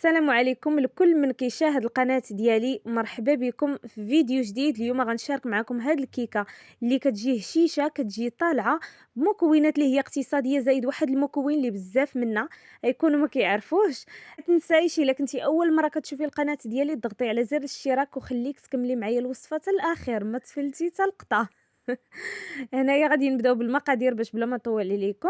السلام عليكم لكل من كيشاهد القناة ديالي. مرحبا بكم في فيديو جديد. اليوم غنشارك معكم هاد الكيكة اللي كتجي هشيشة، كتجي طالعة بمكونات اللي هي اقتصادية، زايد واحد المكون اللي بزاف منا يكونوا ما كيعرفوش. ما تنسايش الا كنتي اول مرة كتشوفي القناة ديالي ضغطي على زر الاشتراك وخليك تكملي معايا الوصفة حتى الاخر، ما تفلتي حتى لقطة. هنايا غادي نبداو بالمقادير باش بلا ما نطول عليكم.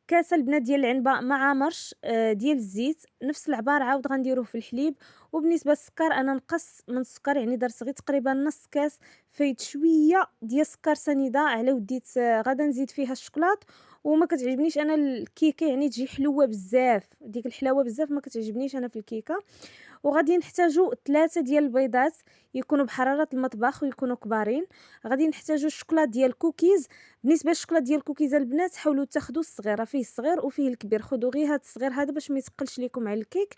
كاسه البنات ديال العنبه مع مرش ديال الزيت، نفس العبار عاود غنديروه في الحليب. وبالنسبه للسكر انا نقص من السكر، يعني درت غير تقريبا نص كاس، فايت شويه ديال السكر سنيده على وديت. غادا نزيد فيها الشوكولات. وما كتعجبنيش انا الكيكه يعني تجي حلوه بزاف، ديك الحلاوه بزاف ما كتعجبنيش انا في الكيكه. وغادي نحتاجو 3 ديال البيضات يكونوا بحرارة المطبخ ويكونوا كبارين. غادي نحتاجو الشوكولات ديال الكوكيز. بالنسبه للشوكولات ديال الكوكيز البنات حاولوا تاخذوا الصغيره، فيه الصغير وفيه الكبير، خذوا غير هذا الصغير هذا باش ما يثقلش لكم على الكيك.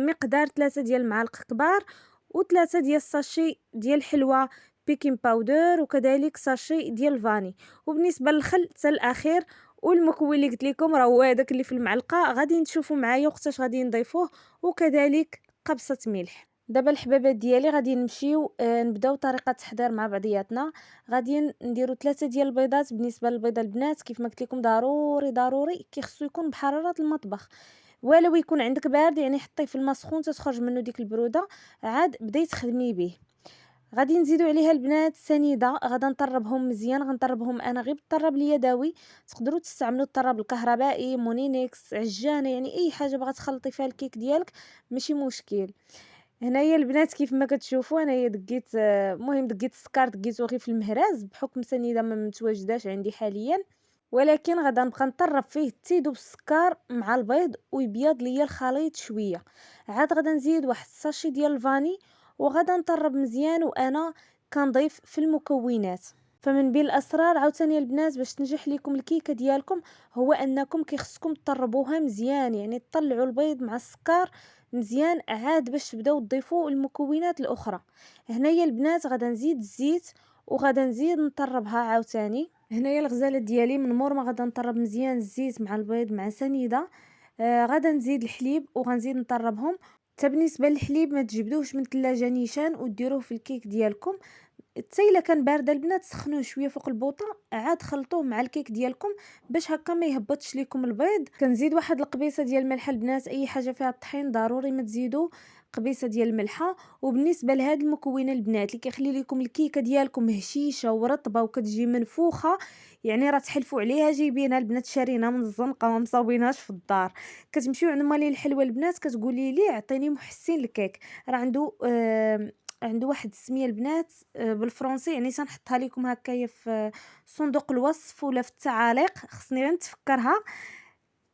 مقدار 3 ديال المعالق كبار، و3 ديال الساشي ديال الحلوى بيكين باودر، وكذلك ساشي ديال الفاني. وبالنسبه للخل حتى الاخير. والمكون اللي قلت لكم راه هو هذاك اللي في المعلقه، غادي نشوفوا معايا وقتاش غادي نضيفوه، وكذلك قبصه ملح. دابا الحبابات ديالي غادي نمشيو نبداو طريقه التحضير مع بعضياتنا. غادي نديرو 3 ديال البيضات. بالنسبه للبيضه البنات كيف ما قلت لكم ضروري كيخصو يكون بحراره المطبخ، ولو يكون عندك بارد يعني حطيه في الماء سخون تتخرج منه ديك البروده، عاد بداي تخدمي به. غادي نزيدو عليها البنات سنيده، غادا نطربهم مزيان. غنطربهم انا غير بالطراب اليدوي، تقدروا تستعملوا الطراب الكهربائي مونينكس عجانه، يعني اي حاجه بغات تخلطي فيها الكيك ديالك ماشي مشكل. هنايا البنات كيف ما كتشوفوا انايا دقيت، المهم دقيت السكر دقيتو غير في المهراز بحكم سنيده ما متواجداش عندي حاليا. ولكن غادا نبقى نطرب فيه حتى يذوب السكر مع البيض ويبيض ليا الخليط شويه. عاد غادا نزيد واحد الساشي ديال الفاني، وغادا نطرب مزيان وانا كنضيف في المكونات. فمن بين الاسرار عاوتاني البنات باش تنجح لكم الكيكه ديالكم هو انكم كيخصكم تطربوها مزيان، يعني تطلعوا البيض مع السكر مزيان عاد باش تبداو تضيفوا المكونات الاخرى. هنايا البنات غادا نزيد الزيت وغادا نزيد نطربها عاوتاني. هنايا الغزاله ديالي من مور ما غادا نطرب مزيان الزيت مع البيض مع سنيده، غادا نزيد الحليب وغنزيد نطربهم. حتى بالنسبه للحليب ما تجبدوش من الثلاجه نيشان وديروه في الكيك ديالكم. حتى الا كان بارد البنات سخنوه شويه فوق البوطه، عاد خلطوه مع الكيك ديالكم باش هكا ما يهبطش لكم البيض. كنزيد واحد القبيصه ديال الملح البنات، اي حاجه فيها الطحين ضروري ما تزيدوا قبيصه ديال الملحه. وبالنسبه لهاد المكون البنات اللي كيخلي لكم الكيكه ديالكم هشيشه ورطبه وكتجي منفوخه، يعني راه تحلفوا عليها جايبينها البنات شارينها من الزنقه وما مصاوبينهاش في الدار. كتمشيو عند مالي الحلوى البنات كتقولي لي عطيني محسن الكيك، راه عنده واحد السميه البنات بالفرنسي، يعني سنحطها لكم هكايا في صندوق الوصف ولا في التعاليق، خصني غير نتفكرها.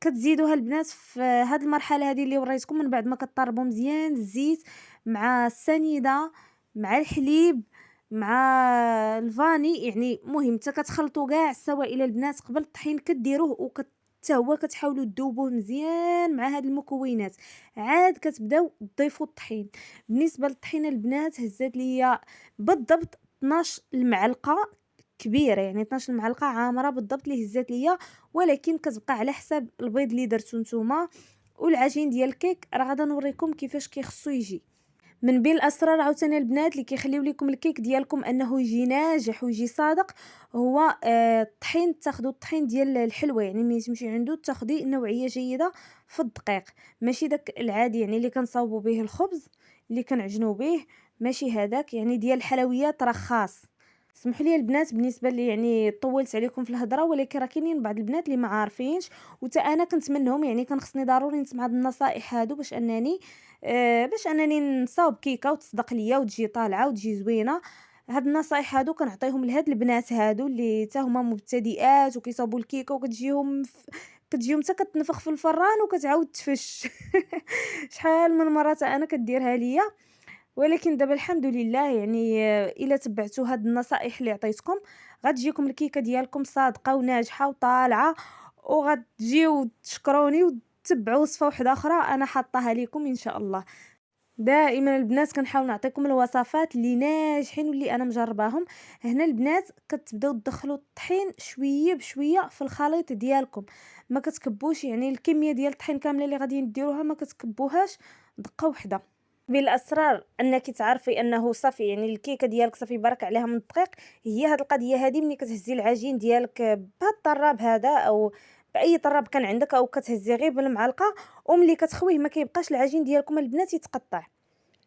كتزيدوها البنات في هاد المرحله هذه اللي وريتكم، من بعد ما كطربوا مزيان الزيت مع السنيده مع الحليب مع الفاني، يعني مهم حتى كتخلطوا كاع السوائل البنات قبل الطحين كديروه حتى هو كتحاولوا تذوبوه مزيان مع هاد المكونات. عاد كتبداو تضيفوا الطحين. بالنسبه للطحين البنات هزات ليا بالضبط 12 المعلقه كبيره، يعني 12 معلقه عامره بالضبط اللي هزات ليا، ولكن كتبقى على حساب البيض اللي درتو نتوما. والعجين ديال الكيك راه غادا نوريكم كيفاش كيخصو يجي. من بين الاسرار عاوتاني البنات اللي كيخليو لكم الكيك ديالكم انه يجي ناجح ويجي صادق هو الطحين. تاخذوا الطحين ديال الحلوى، يعني ملي تمشي عنده تاخدي نوعيه جيده في الدقيق، ماشي داك العادي يعني اللي كنصاوبوا به الخبز اللي كنعجنوا به، ماشي هذاك يعني ديال الحلويات راه خاص. سمحوا لي البنات بالنسبه لي يعني طولت عليكم في الهضره، ولكن راه كاينين بعض البنات اللي ما عارفينش، وتا انا كنت منهم، يعني كان خصني ضروري نسمع هاد النصائح هادو باش انني نصاوب كيكه وتصدق ليا وتجي طالعه وتجي زوينه. هاد النصائح هادو كنعطيهم لهاد البنات هادو اللي حتى هما مبتدئات وكيصاوبوا الكيكه كتجيهم حتى كتنفخ في الفران وكتعاود تفش. شحال من مره حتى انا كديرها ليا. ولكن دابا الحمد لله يعني الا تبعتوا هاد النصائح اللي عطيتكم غتجيكم الكيكه ديالكم صادقه وناجحه وطالعه، وغتجيو تشكروني وتتبعوا وصفه واحده اخرى انا حاطاها لكم ان شاء الله. دائما البنات كنحاول نعطيكم الوصفات اللي ناجحين واللي انا مجرباهم. هنا البنات كتبداو تدخلوا الطحين شويه بشويه في الخليط ديالكم، ما كتكبوش يعني الكميه ديال الطحين كامله اللي غادي نديروها ما كتكبوهاش دقه واحده. بالاسرار انك تعرفي انه صافي يعني الكيكه ديالك صافي برك عليها من الدقيق، هي هاد القضيه هادي ملي كتهزي العجين ديالك بهاد الطراب هذا او باي طراب كان عندك، او كتهزي غير بالمعلقه وملي كتخويه ما كيبقاش العجين ديالكم البنات يتقطع.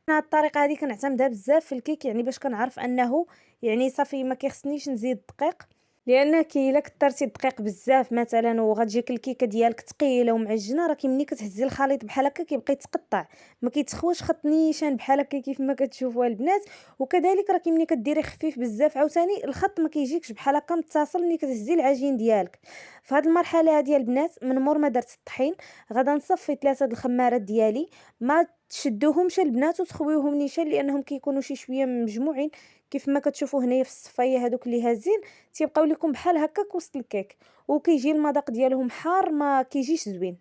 انا هاد الطريقه هذه كنعتمدها بزاف في الكيك، يعني باش كنعرف انه يعني صافي ما كيخصنيش نزيد الدقيق، لان كي الا كثرتي الدقيق بزاف مثلا وغتجيك الكيكه ديالك ثقيله ومعجنه، راه ملي كتهزي الخليط بحال هكا كيبقى يتقطع، ما كيتخواش خط نيشان بحال هكا كيف ما كتشوفوا البنات. وكذلك راه ملي كديري خفيف بزاف عاوتاني الخط ما كيجيكش بحال هكا متصل ملي كتهزي العجين ديالك. في هذه المرحله هذه البنات من مور ما درت الطحين غادا نصفي 3 د الخمارات ديالي، ما تشدوهمش البنات وتخويوهم نيشان لانهم كيكونوا شي شويه مجموعين كيف ما كتشوفوا هنايا في الصفايه هذوك اللي هازين تيبقاو لكم بحال هكاك وسط الكيك، وكيجي المذاق ديالهم حار ما كيجيش زوين.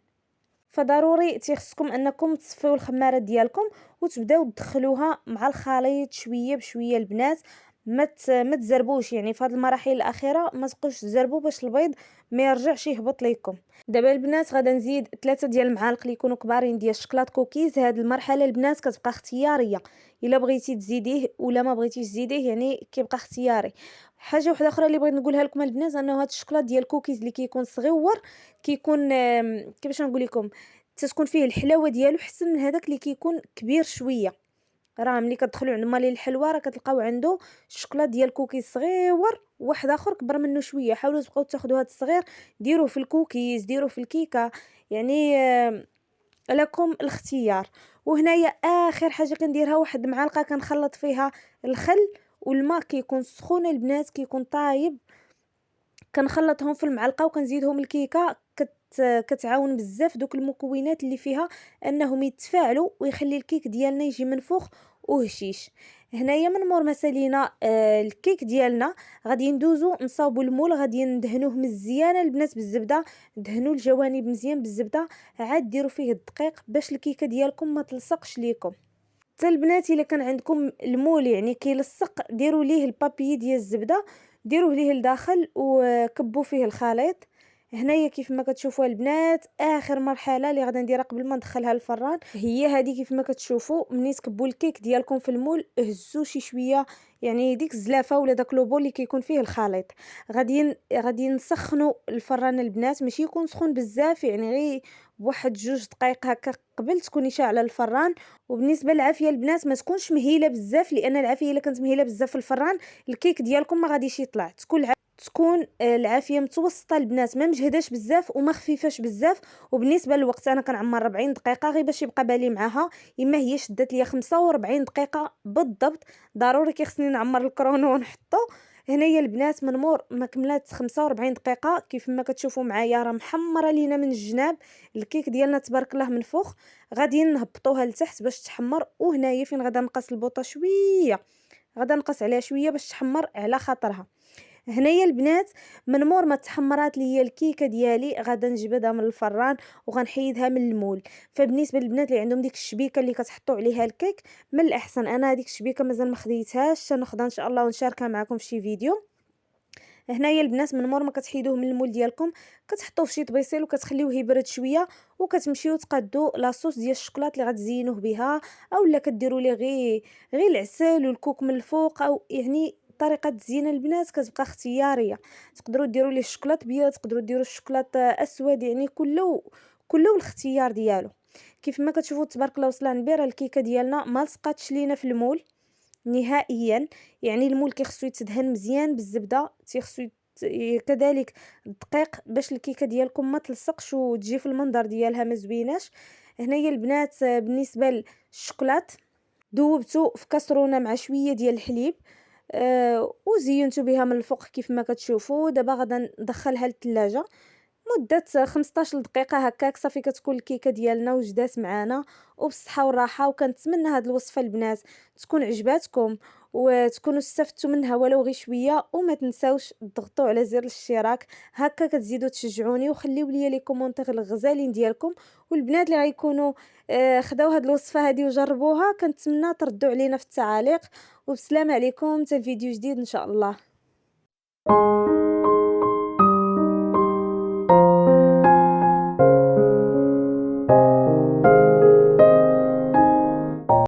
فضروري تيخصكم انكم تصفيو الخمارات ديالكم وتبداو تدخلوها مع الخليط شويه بشويه البنات، ما تزربوش يعني في هذه المراحل الاخيره ما تبقوش تزربوا باش البيض ما يرجعش يهبط ليكم. دابا البنات غادا نزيد 3 ديال المعالق اللي يكونوا كبارين ديال الشكلاط كوكيز. هذه المرحله البنات كتبقى اختياريه، الا بغيتي تزيديه ولا ما بغيتيش تزيديه يعني كيبقى اختياري. حاجه واحده اخرى اللي بغيت نقولها لكم البنات انه هذا الشكلاط ديال الكوكيز اللي كيكون صغيور كيكون كيفاش نقول لكم تتكون فيه الحلاوه ديالو حسن من هذاك اللي كيكون كبير شويه. راه ملي كتدخلوا عند مالي الحلوى راه كتلقاو عنده الشكلاط ديال الكوكيز صغيور، واحد اخر كبر منه شويه. حاولوا تبقاو تاخذوا هذا الصغير ديروه في الكوكيز ديروه في الكيكه، يعني لكم الاختيار. وهنايا اخر حاجه كنديرها واحد المعلقه كنخلط فيها الخل والماء كيكون سخون البنات كيكون طايب، كنخلطهم في المعلقه وكنزيدهم الكيكه كتعاون بزاف دوك المكونات اللي فيها انهم يتفاعلوا ويخلي الكيك ديالنا يجي منفوخ وهشيش. هنايا من مور ما سالينا الكيك ديالنا غادي ندوزو نصاوبوا المول، غادي ندهنوه مزيان البنات بالزبده، دهنوا الجوانب مزيان بالزبده، عاد ديروا فيه الدقيق باش الكيكه ديالكم ما تلصقش ليكم. حتى البنات الا كان عندكم المول يعني كيلصق ديروا ليه البابي ديال الزبده، ديروه ليه لداخل وكبوا فيه الخليط. هنايا كيف ما كتشوفوا البنات اخر مرحله اللي غادا نديرها قبل ما ندخلها للفران هي هذه. كيف ما كتشوفوا ملي تكبوا الكيك ديالكم في المول هزوا شي شويه يعني ديك الزلافه ولا داك لوبول اللي كيكون فيه الخليط. غادي نسخنوا الفران البنات، ماشي يكون سخون بزاف يعني غير بواحد 2 دقائق هكا قبل تكوني شاعله الفران. وبالنسبه للعافيه البنات ما تكونش مهيله بزاف، لان العافيه الا كانت مهيله بزاف في الفران الكيك ديالكم ما غاديش يطلع. تكون العافيه متوسطه البنات، ما مجهداش بزاف وما خفيفاش بزاف. وبالنسبه للوقت انا كنعمر 40 دقيقه غير باش يبقى بالي معاها، اما هي شدات ليا 45 دقيقه بالضبط. ضروري كيخصني نعمر الكرونو ونحطو. هنايا البنات من مور ما كملات 45 دقيقه كيف ما كتشوفوا معايا راه محمره لينا من الجناب، الكيك ديالنا تبارك الله منفوخ. غادي نهبطوها لتحت باش تحمر، وهنايا فين غادا نقص البوطه شويه، غادا نقص عليها شويه باش تحمر على خاطرها. هنايا البنات من مور ما تحمرات ليا الكيكه ديالي غادا نجبدها من الفران وغنحيدها من المول. فبالنسبه للبنات اللي عندهم ديك الشبيكه اللي كتحطوا عليها الكيك من الاحسن، انا هذيك الشبيكه مازال ما خديتهاش، ناخذها ان شاء الله ونشاركها معكم في شي فيديو. هنايا البنات من مور ما كتحيدوه من المول ديالكم كتحطوه في شي طبيسيل وكتخليوه يبرد شويه، وكتمشيو تقادو لاصوص ديال الشوكولات اللي غتزينوه بها، اولا كديروا ليه غير العسل والكوك من الفوق، او يعني طريقه التزيين البنات كتبقى اختياريه. تقدروا ديروا ليه الشوكولات بيض، تقدروا ديروا الشوكولات اسود، يعني كله والاختيار ديالو. كيف ما كتشوفوا تبارك الله وصلنا نبير الكيكه ديالنا ما لصقاتش لينا في المول نهائيا. يعني المول كيخصو يتدهن مزيان بالزبده، تيخصو كذلك الدقيق باش الكيكه ديالكم ما تلصقش وتجي في المنظر ديالها ما زويناش. هنايا البنات بالنسبه للشوكولات ذوبته في كاسرونه مع شويه ديال الحليب وزينته بها من الفوق كيف ما كتشوفوا. دابا غادا ندخلها للثلاجه مدة 15 دقيقة هكاك، صافي كتكون الكيكة ديالنا وجدات معانا وبالصحة والراحة. وكنتمنى هاد الوصفة البنات تكون عجباتكم، وتكونوا استفدتوا منها ولو غير شويه. وما تنساوش تضغطوا على زر الاشتراك، هكا كتزيدوا تشجعوني، وخليو لي لي كومونتير الغزالين ديالكم. والبنات اللي غيكونوا خداو هاد الوصفه هادي وجربوها، كنتمنى تردوا علينا في التعاليق. وبسلام عليكم، حتى الفيديو جديد ان شاء الله.